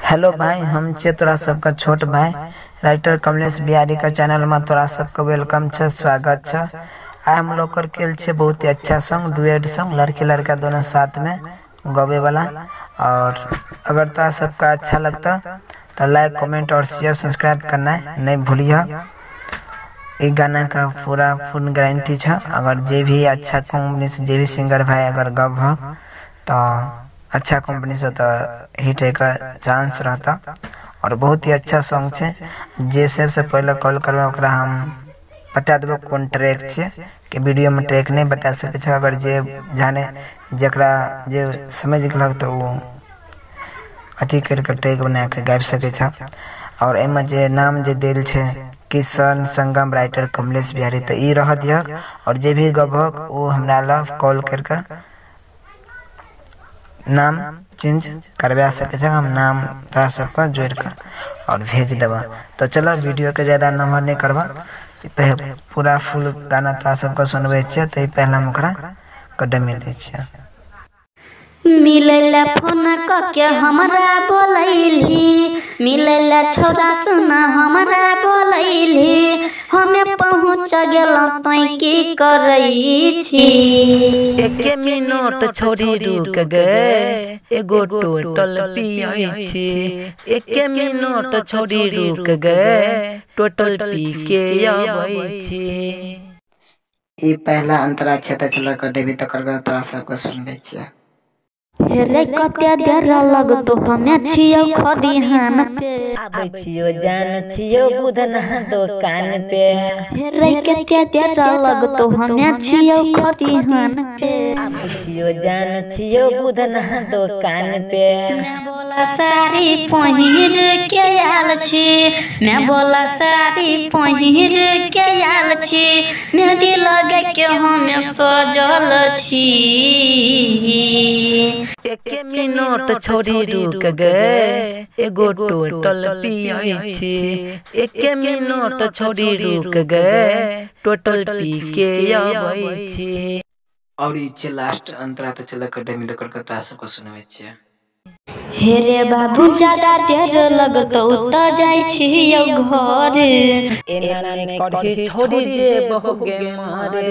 Hello भाई, हम छे तोरा सबका छोट भाई राइटर कमलेश बिहारी का चैनल में तोरा सबका वेलकम छ, स्वागत छ। आज हम लोग कर केल छे बहुत ही अच्छा सॉन्ग, डुएट सॉन्ग, लड़के लड़का दोनों साथ में गावे वाला। और अगर तोरा सबका अच्छा लगता तो लाइक कमेंट और शेयर सब्सक्राइब करना नहीं भूलिए। ये गाना का पूरा फुल गारंटी छ। अगर जे भी अच्छा कंपनी से जे भी सिंगर भाई अगर गब हो तो अच्छा कंपनी से तो हिट का चांस रहता। और बहुत ही अच्छा सॉन्ग छे। जे सबसे पहले कॉल करबे ओकरा हम बता देबो कौन ट्रैक छे कि वीडियो में ट्रैक नहीं बता सके छ। अगर जे जाने जकरा जे समझ गेलक तो वो अथी करके ट्रैक बना के गाबि सके छ। और एमे जे नाम जे देल छे किशन संगम राइटर कमलेश बिहारी तो ई रह दिया। और जे भी गबक वो हमरा लव कॉल करके नाम चेंज करवा सके छ। हम नाम तोरा सबका जोड़ के और भेज देबा। तो चलो वीडियो के ज्यादा नंबर नहीं करबा, पूरा फुल गाना तोरा सबका सुनबे छ। तो पहला मुखरा कदम दे छ। मिलेला फोन के हमरा बोलैली, मिलेला छोरा सुना हमरा बोलैली, हमें पहुँच गेल तई की करई छी। एक मिनट छोड़ी रुक गए एगो टोटल पियाई छी। एक मिनट छोड़ी रुक गए टोटल पी के आबै छी। ई पहला अंतरा क्षेत्र चला कर देवी तक कर तोरा सबका सुनबे छ। हेरे कते देर लगतो हमें छियो खदिहान पे, आबै छियो जान छियो बुधन दुकान पे। हेरे कते देर लगतो हमें छियो खदिहान पे, आबै छियो जान छियो बुधन दुकान पे। मैं बोला साड़ी पहिर के आल छी, मैं बोला साड़ी पहिर के आल छी, मेहंदी लगे के हमें सजल छी। एक मिनट छोड़ी रुक गए एगो टोटल पियाई छी। एक मिनट छोड़ी रुक गए टोटल पी के आबै छी। और ई लास्ट अंतरा तो चला कर देवी तक कर तोरा सबका सुनबे छ। हेरे बाबू ज्यादा देर लगतो त जाय छियो घर, एना ने करही छोड़ी जे बहुगे मारे।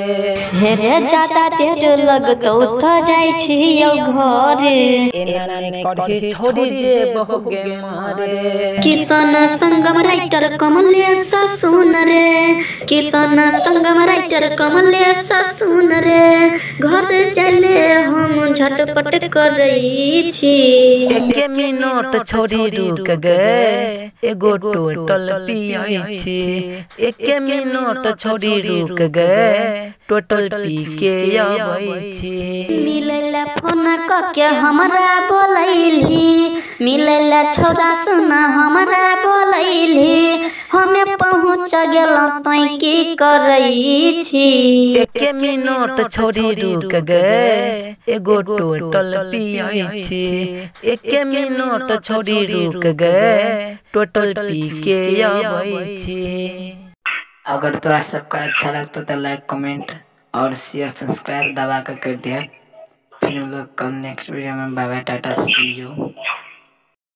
हेरे ज्यादा देर लगतो त जाय छियो घर, एना ने करही छोड़ी जे बहुगे मारे। किशन संगम राइटर कमलेश सुन रे, किशन संगम राइटर कमलेश सुन रे, घर चले हम झटपट करई छी। एक मिनट छोड़ी रुक गए एगो टोटल पियाई छी। एक मिनट छोड़ी रुक गए टोटल पी के आबै छी। मिलेला फोन के हमरा बोलैली, मिलेला छोरा सुना हमरा बोलैली, हमें पहुँच गेल तई की करई छी। एक मिनट छोड़ी रुक गए एगो टोटल पियाई छी। एक मिनट छोड़ी रुक गए टोटल पी के आबै छी। अगर तोरा सबका अच्छा लगता तो लाइक कमेंट और शेयर सब्सक्राइब दबा कर दिया। फिर हम लोग कल नेक्स्ट वीडियो में bye bye tata see you.